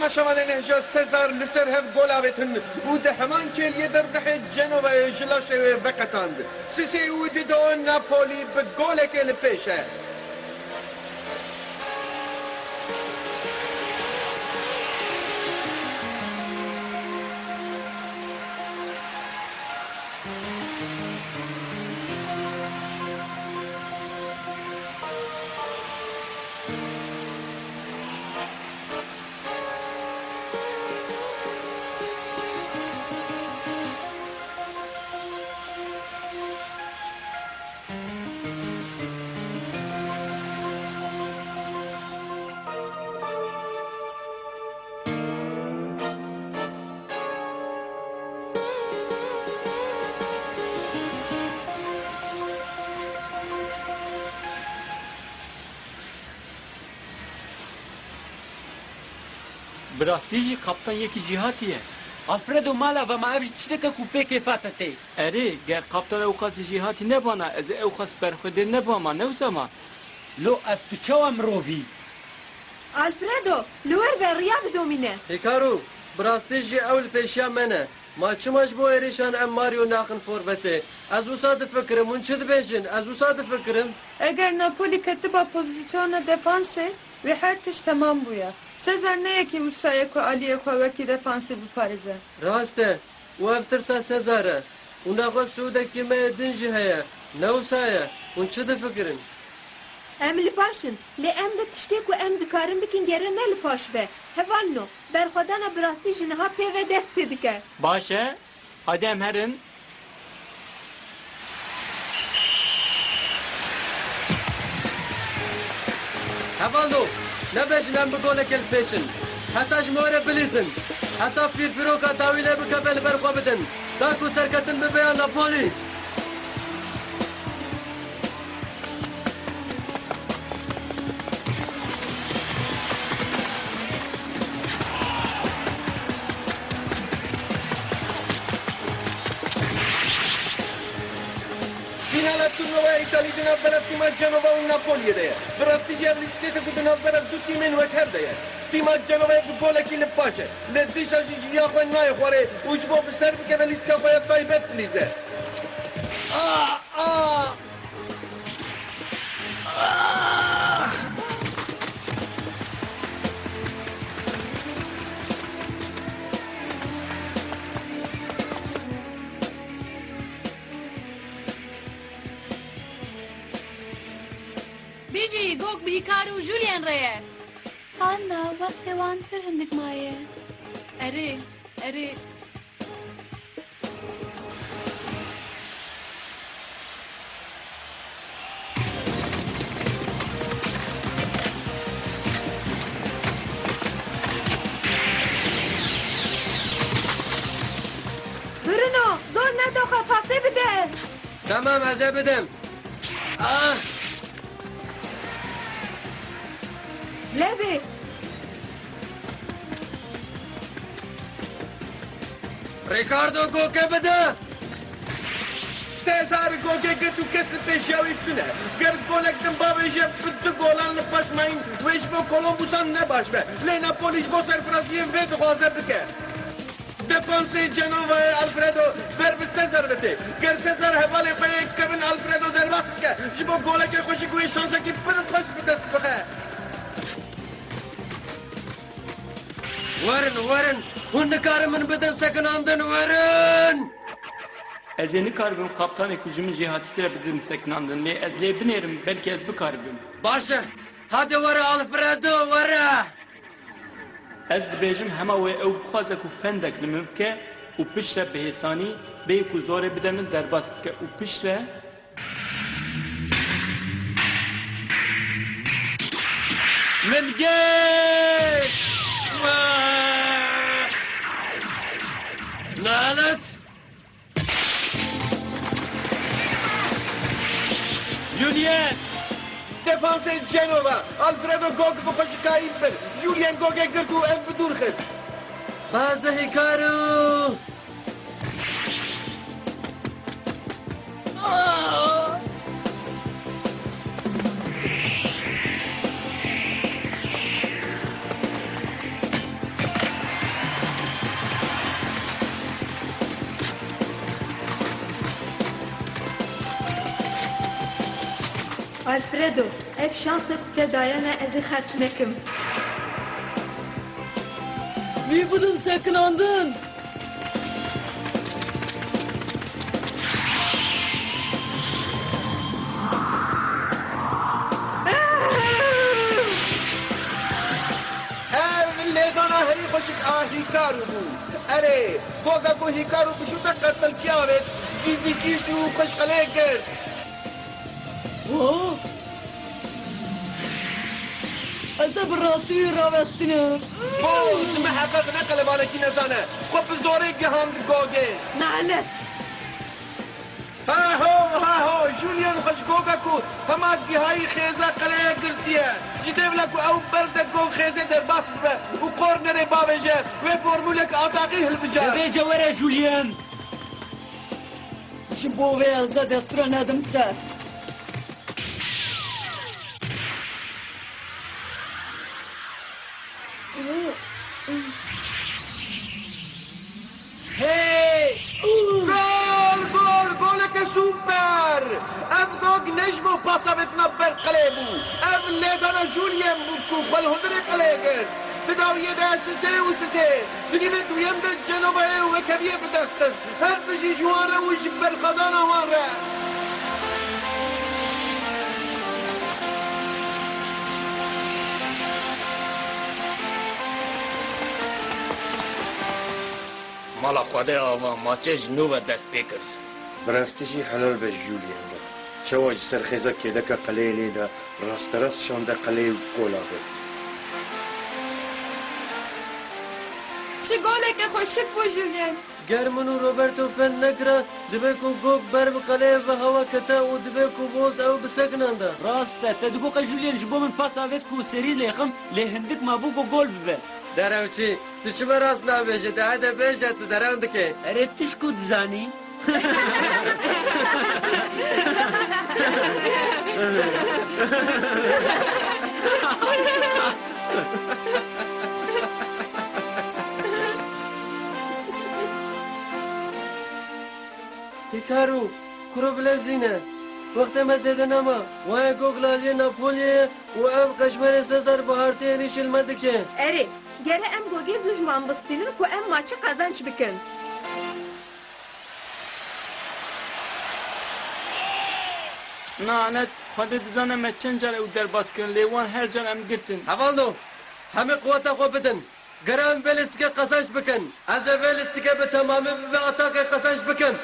پاشوان نهجا سزار لسر هف گل آویتن و ده همان کلیه در رح جنوب جلاش وقتاند سیسی و دیدو ناپولی به گل کل پیشه براستیجی کپتان یکی جهاتیه Alfredo mala ve ma evj tişteke ku pê kêfate tê. اری گر کپتان او خاص جهاتی نبانا از او خاص برخوده نباما نوزما Lo ev tu çawa mirovî. Alfredo, li wer ve riya bidomîne. هیکارو براستیجی اول پیشیا منه ما چماش بو ایریشان ام ماریو ناخن فوربته از وسا دفکرم اون چه دبیجن از وسا دفکرم Eğer Napoli ketiba pozisyona defansı ve her tiş tamam bu ya. Sezar ne ki Usa'ya ko Ali'ye ko veki defansı bu Paris'e. راسته و افترسا سزاره و ناقص سوده کیمه دنجی هیا نوسایه اون چه دفکرن Em li başın, li em bi tiştê ku em dikarin bikin gere ne li paş be. Hevalno, berxwedana bi rastî ji niha pê ve dest pê dike. باشه آدم هرن هفالو نبیجن ام بگوله کل پیشن حتی جمهوره بلیزن حتی فیروکا داویله بکبل برخوا بدن داکو سرکتن ببیان ناپولی فینال تورنوا ایتالی دنا برات تیم جنوبا و ناپولی ده براستی جر لیسکت کو دنا برات دو تیمن وکر ده تیم جنوبا به گل کیل پاشه لدیشا جیا خو نه خوره اوج بو بسر که لیسکا فایت تایبت لیزه بيجي جوك بهيكارو وجوليان ريا Anna, وقت وان پر هندك مايه أري أري Bruno, zor ne doxa pasê bide. تمام از بدم Levê, ریکاردو گوکه بده سزار گوگه گتو کس پیشاوی تونه گر گولک دم باویجه بدو گولان لپاش ماین ویش بو کولومبوسان نباش به لینا پولیش بو سرفرازیه وی دخوازه بکه دفانسی جنوب الفردو بر به سزار بده گر سزار حوالی خواه کبن الفردو در وقت که جبو گولک خوشی گوی شانسه کی پر خوش بدست بخه ورن هون نکار من بدن سکناندن ورن از یعنی کاربیم کپتان کجیmin cihati tire bidim seknandın li ez li binerim belki ez bikaribim باشه هادي ورا الفريدو ورا ez dibêjim hema wê ew bixwaze ku fendek li min bike û piştre bihêsanî bê ku zorê bide min derbas bike û piştre min geç نالت Julien دفانسی جنوب الفردو گوگ بخوش کایل بر جولین گوگه گرگو ام بدور خست بازه هیکارو آلفردو اف شانس تو دایانه از خرچ نکم می بودن سکناندن لیدانا هری خوشک هیکارو بود اره گوگا کو هیکارو بشو تا قتل کیا وید چیزی کی جو خوشخله کرد از براستی راوستنه باز محقق نقل بالکی نزانه خب زوره گهاند گوگه نعلت ها جولیان خوش گوگا کو هما گیهایی خیزه قلعه گرتیه جده بلا کو او برد گوگ خیزه در باس ببه و قرنره بابجه و فرمولک آتاقی هل بجه بێجە وەرە جولیان شو بۆ وێ ئەزە دەسترە نەدەمتە گولک سوپر اف گوگ نجم و پاسا بتنا بر قلعه بو اف لیدانا جولیم بود کو خل هندر قلعه گرد بداویه ده سسه و سسه دنی به دویم ده جنوبه و کبیه بدستس هر بجی جوان رو جبر خدان آوان ره مالا خواده آوا ماچه جنوب دست بکر برستشی حلال به جولیان ده چواج سرخیزه که دکا قلعه لیده راست شانده قلعه و کولا بود چی گالێکە خۆشت بۆ ژولیان گەرمن و ڕۆبەرتۆ فەن نەکرا دەبێت و گۆک بەر بقەلێ بە هەوا کەتە و دەبێت و بۆز ئەو بسەکناندا ڕاستە تە دگوقە ژولیان ji بۆ من پاساوێت ku serî lêxim lê hindik ma bû ku gol bibe دەرەوچی tu çi me rast nabêje te hede bêje tu derew dike erê tişt ku dizanî هیکارو کوڕە بلەزینە وەختە مەزێدە نەما وایە گۆگلالیە ناپۆلیە و ئەم قەشمەرە سەزار بەهارتێنی شلمە دکێ اره گره ام گوگه زو جوان بستینن کو ام ماچه قازانچ بکن نانت خواده دزانه me çend car ew derbas kirin lê wan her car em girtin هەواڵۆ هەمێ قووەتە خۆ بدن گەرە ئەم vê lîstikê qezanc bikin ez ê vê lîstikê bi temamî bibe ataqê qezanc bikim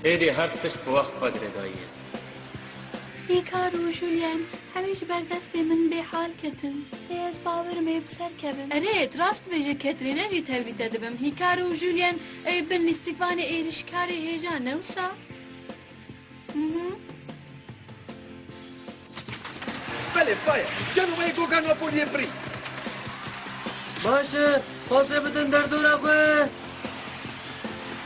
êdî her tişt bi wext xwe daye هیکار و جولیان هەمیش بەردەستێ من بێحال کەتن لێ ئەس باوەرم ێ بسەرکەبن ئەرێت ڕاست بێژە کەترینەژی تەوریدە دەبم هیکار و ژولیان بن لیستیکوانێ ئێریشکاری هێژان نەوسا بله فایا جنوبه گوگا ناپولیه بری باشە پاسێ بدن دەردۆرە خوێ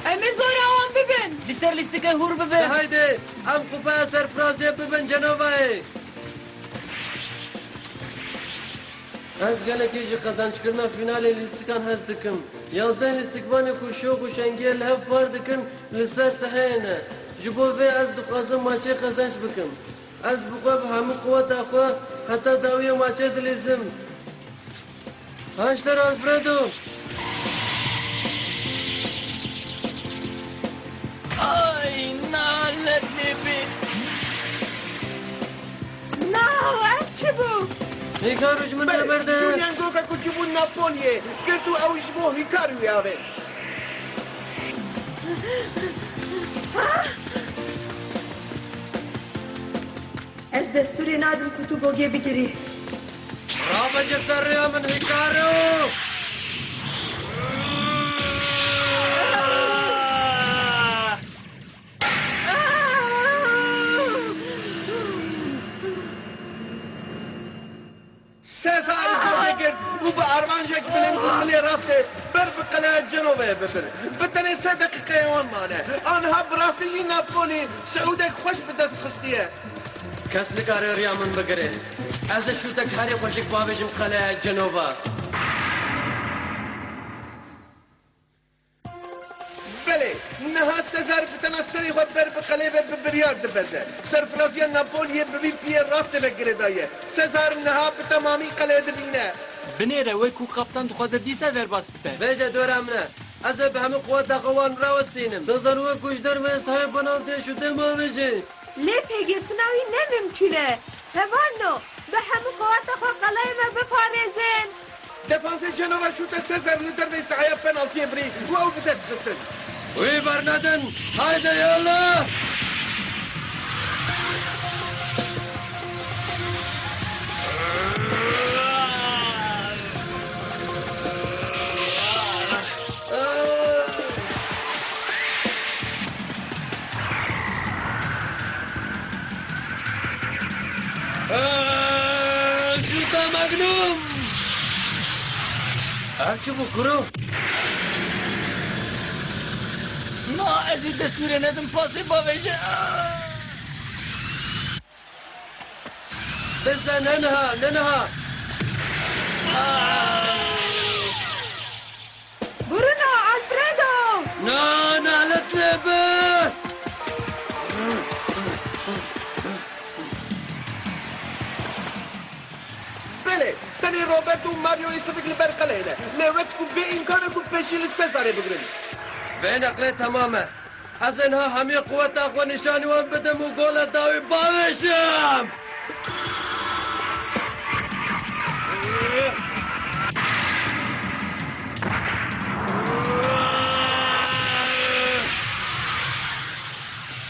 ئەمێ زۆر ئەوان ببن لەسەر لیستەکە هوڕ ببێ هەیدێ ئەم قوپایە سەرفرازیە ببن جەنۆڤایê ez gelekî ji qezancikirina fînalê lîstikan hez dikim yazdehên lîstikvanê ku şoq û şengiyê li hev par dikin li ser seheyê ne ji bo vê ez dixwazim maçê qezanc bikim ez bi xwe bi hemû quweta xwe heta dawiyê maçê dilîzim haşler Alfredo ay nalet nebe نا اف چی بو هیکارو ji min بله neberde جولیان گوگا کو چبون ناپولیه گرتو او جبو هیکارو یاوه از دستوری نادم که تو گوگه بگیری رابجه ser rêya min hîkaro سزار گوگه گرد و به ارمانجک بلند قلی رفته بر به قلعه جنوبه ببر بتنه 3 دقیقه آن مانه آنها براستیجی ناپولی سعودک خوش به دست خستیه کەس نکارێ ڕیا من بگرێ ez de şûtek herê xweşik babêjim qeleya Cenova سزار بتنا سری خود بر بقله و ببریار دبده سرفرازی ناپولی ببی پی راست بگردایه سزار نها بتمامی قله دبینه بنێرە وەی کو قاپتان دخوازە دیسە دەرباس بکە بێژە دۆرامنە ئەز بە هەموو قووەتە قەوان ڕاوەستینم سەزار وە کوژدەرمە ساحب بەناڵتێش و دەماوێژێ لێ پێگرتناوی نەممکنە هەوانۆ بە هەموو قواتە خۆ قەڵەیمە بپارێزن دفانس جنوب شوت سزار لدر به سعی پنالتی بری و او بدست خستن وی برندن هایده یالا شوتا مگنوم هرچی بکرو نا ئەزی دەستورێ نەدم پاسی باوێژە بزن نەنها برونو آلفريدو نالت لێبە بله تنی روبرتو و ماریو استفیق لبر قلعه لوقت کو به امکانه کو پیشی لسزاره بگیرن به نقله تمامه از اینها همه قوت اخوه نشانیوان بدم و گل داوی باوشم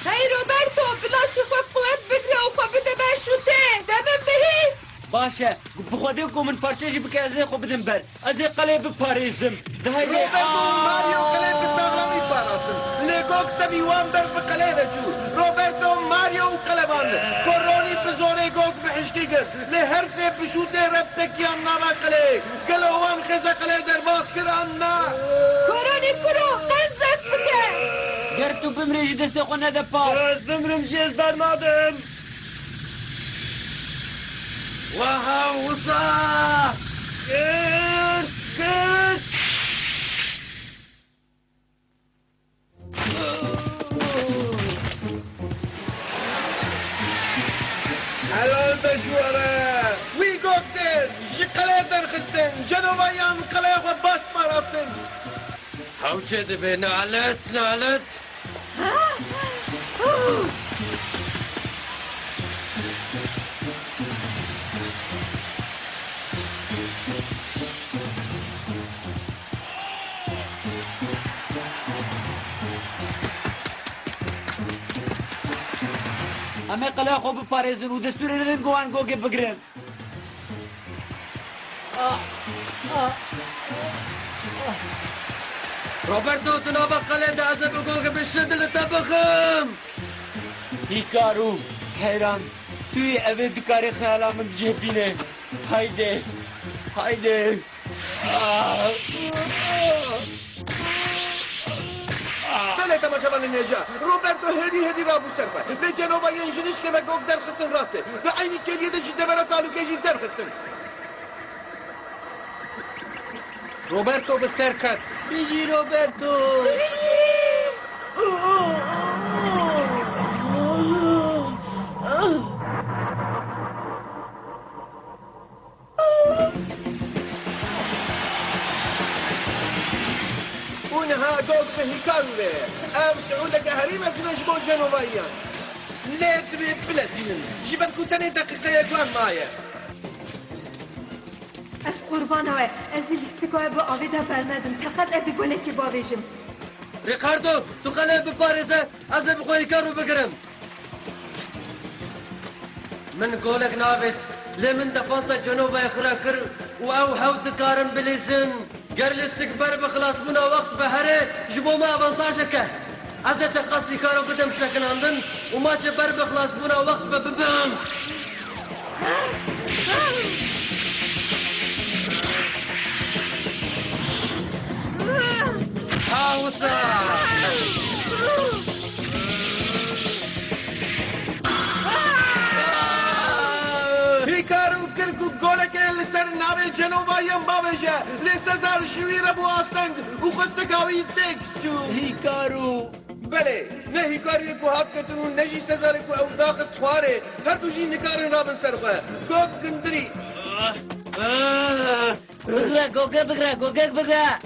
هی روبرتو بلاشی خود قوت بگره و خود بده بشوته دمم بهیست باشە بخوادێ کۆ من پارچێژی بکە ئەزێ خۆ بدم بەر ئەزێ قەڵێ بپارێزم دەهەیێ روبرتو و ماریو قلعه بساغلامی پاراسن لگوک تبی وان بر بقلعه رجو روبرتو و ماریو و قلعوان کرونی بزوره گوک بحشتی کرد لهر سه بشوته رب پکیان ناما قلعه گلوان خیزه قلعه در باز کران نا کرونی برو قرز دست بکه گەر تو بمرێژی دەستێ خۆ نەدە پاس از بمرم جێز دەرنادم وها وصا كرت الان بجواره وی گفتن جی قلعه در خستن جنوبایان قلعه خود باس پاراستن هاوچه دبه نالت ئەمێ قەلە خۆ بپارێزن و دەستورێ نەدەن گۆوان گۆگێ بگرن روبرتو تنابا قلعه ده از بگوگه بشدل تبخم هیکار و حەیران توی ئەوێ دکارێ خەیاڵا من بجێبینێ هایدێ بله تماشاوان نجا روبرتو هدی رابو سرفه به جنوبایان جنش که و گوک در خستن راسته و عینی کلیه ده جده ورا تعلقه جی در خستن روبرتو به سر کت بیجی روبرتو اونها گوک به هیکارو بره ام سعودك هريم از نجبو جنوبایان ليت بلازين جبت كنتني دقيقة يقوان معايا از قربانوه از لیستگاه با آویده برندم تقد از گله که باویجم ريكاردو تو قلعه بپارزه از بخوی کارو بگرم من قولك نابت لمن دفانسا جنوب اخرى كر و او حوت كارن بليسن قر الاستكبار بخلاص بنا وقت بهره جبو ما افانتاجك از تقصي كارو قدم شكن عندن وما شبر بخلاص بنا وقت بببام هاوسا هیکارو کرکو گولک لسر ناوی جنوبایان باویجه لسزار شویر بو آستنگ و خستگاوی تک چو هیکار و بله نه هیکاری کو هات کتن و نجی سزار کو او داخل خواره هر دو جی نکارن رابن سرخواه گوگ گندری بگره گوگه بگره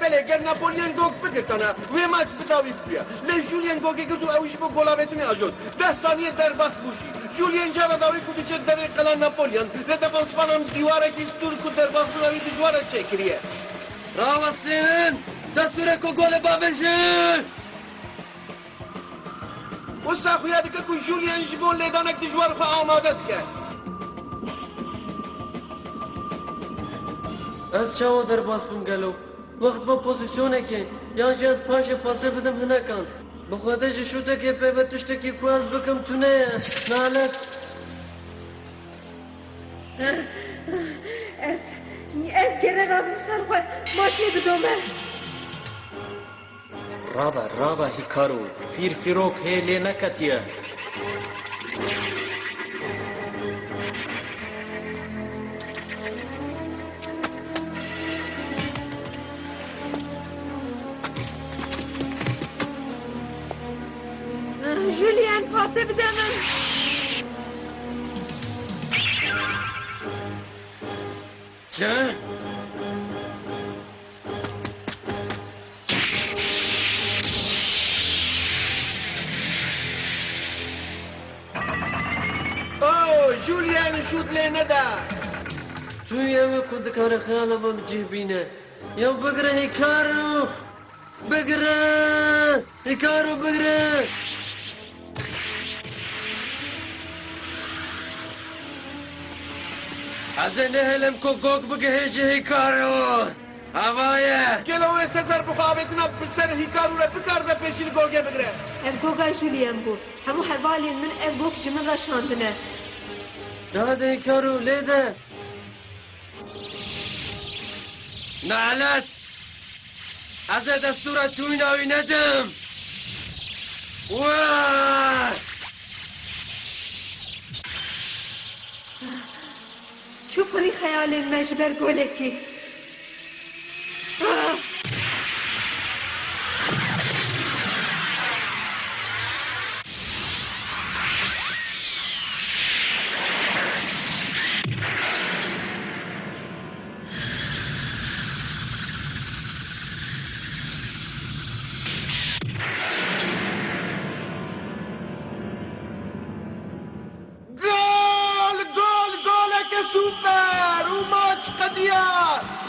بله گر ناپولیان گوگ بگرتانا وی ماچ بتاوی بیا لی جولین گوگی گرتو اوشی با گلابتنی آجود 10 ثانیه در بس بوشی جولین جانا داوی کدی چه در قلان ناپولیان لدفان سپانان دیواره کیستور کو در بس بناوی دجواره چکریه راوسین دستور کو گل باوشن و ساخویا دیگه کو جولین جبون لیدانک دجوار خو آماده که از چاو در باز بم گلو وقت با پوزیشونه که یا جی از پاش پاسه بدم هنکان بخواده جی شوته که پیوه تشتکی کو از بکم تونه نالت از گره رابن سرخواه ماشی بدومه رابا هیکارو فیروک هیلی نکتیه جولین پاسه بده من چه؟ جولین شود لی نده توی اوه کندکار خیالم هم جه بینه یا بگره هیکارو بگره از نهلم کو گوگ بگه جه هیکارو هوایه گلوه سزر بخوابتنا بسر هیکارو را بکار و پیشین گوگه بگره اف گوگا جولین بو همو حوالین من اف گوگ جمن را شاندنه ناده هیکارو لیده نعلت از دستورا چوی ناوی ندم وای چو پری خیال مجبر گولکی سوپر و ماچ قدیا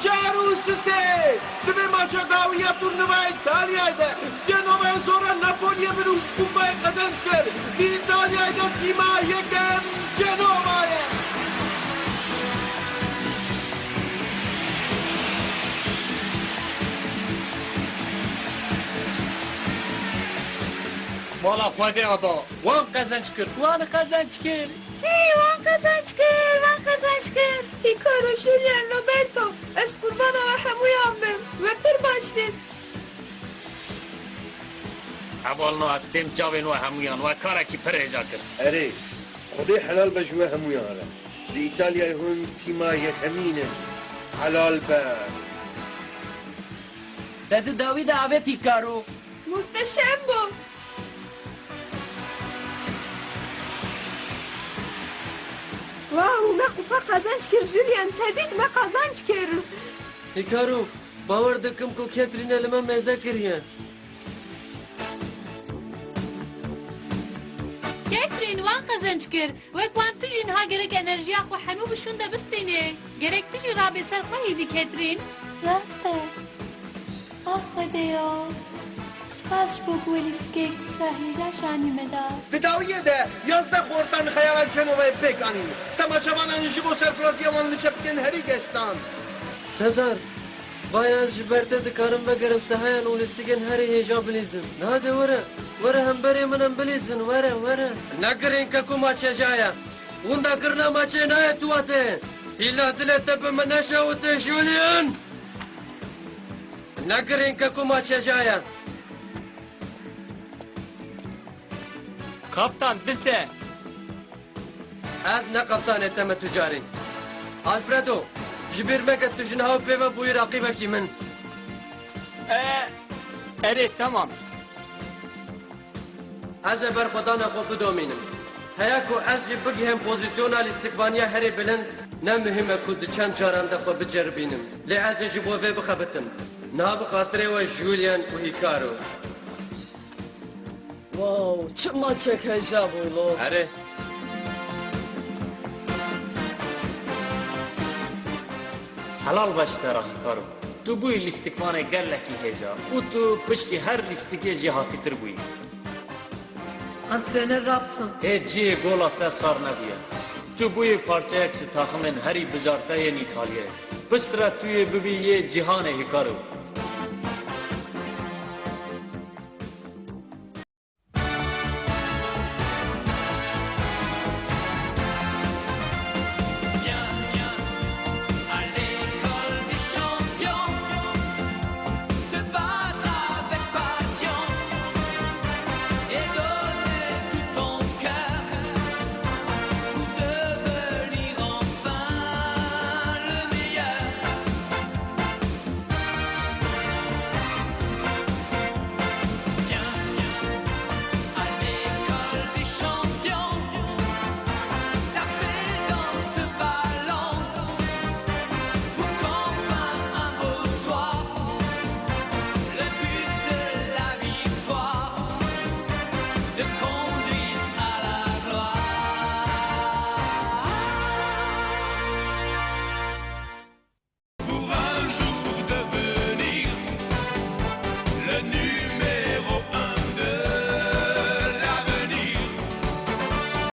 جارو سسه دبه ماچا داویه تورنوه ایتالیا ده جنوه زورا ناپولیا برو کوپای قدنس کرد دی ایتالیا ده تیما یکم جنوه والا خواده آدا وان قزنج کرد وان قزنج کرد هیکارو جولین روبرتو از قربان و همویان بم و پر باش نیست اولنو هستیم جاوین و همویان و کارکی پر اجا کرد اره خودی حلال بجوه همویان را دی ایتالیا هون تیما یکمینه حلال با داد داوید آوید هیکارو محتشم بو واو ما خوبا قازانج کر جولین تدید ما قازانج کر هیکارو باور دکم کو کترین لما مزه کریه کترین وان قزنج کرد وک وان تجین ها گرک انرژی خو همو بشون ده بستینه گرک تجی رابی سر خواهی دی کترین راسته خدایا سپاس بو گولیسکی ساهیجا شانی مدار بداویه ده 11 خورتن خیالان جنوبه بکنین تماشاوانان جبو سرفرازی وان نشبکن هری گشتن سزار باید جبرته دکارم بگرم سهایان اولستگن هری هیجا بلیزم ناده وره هم بری منم بلیزن وره نگرین که کو ماچه جایا وندا کرنا ماچه نایه تواته ایلا دلته به من نشوته جولین نگرین که کو ماچه جایا کاپتان بسه از نه کاپتان تم تجارین آلفردو جبیر مگت تجنها و پیوه بوی رقیبه کی من اره تمام Ez ê ber xwedana xwe bidomînim. Heya ku ez jî bigihim pozisyona lîstikvaniya herî bilind, ne mühim e ku di çend caran de xwe biceribînim. Lê ez ê ji bo vê bixebitim. Niha bi xatirê we Julian û Hikaru. Wow, çi maçek heja bûlo. Erê. Helal başta Hikaru. Tu bûyî lîstikvanê gelekî hêja û tu piştî her lîstikê jî hatîtir bûyî. Antrenör Robson. Ê ciyê gola te sar nebûye. Tu bûyî parçayek ji taximên herî bijarteyên İtalyayê. Piştre tu yê bibî yê cîhanê Hikaru.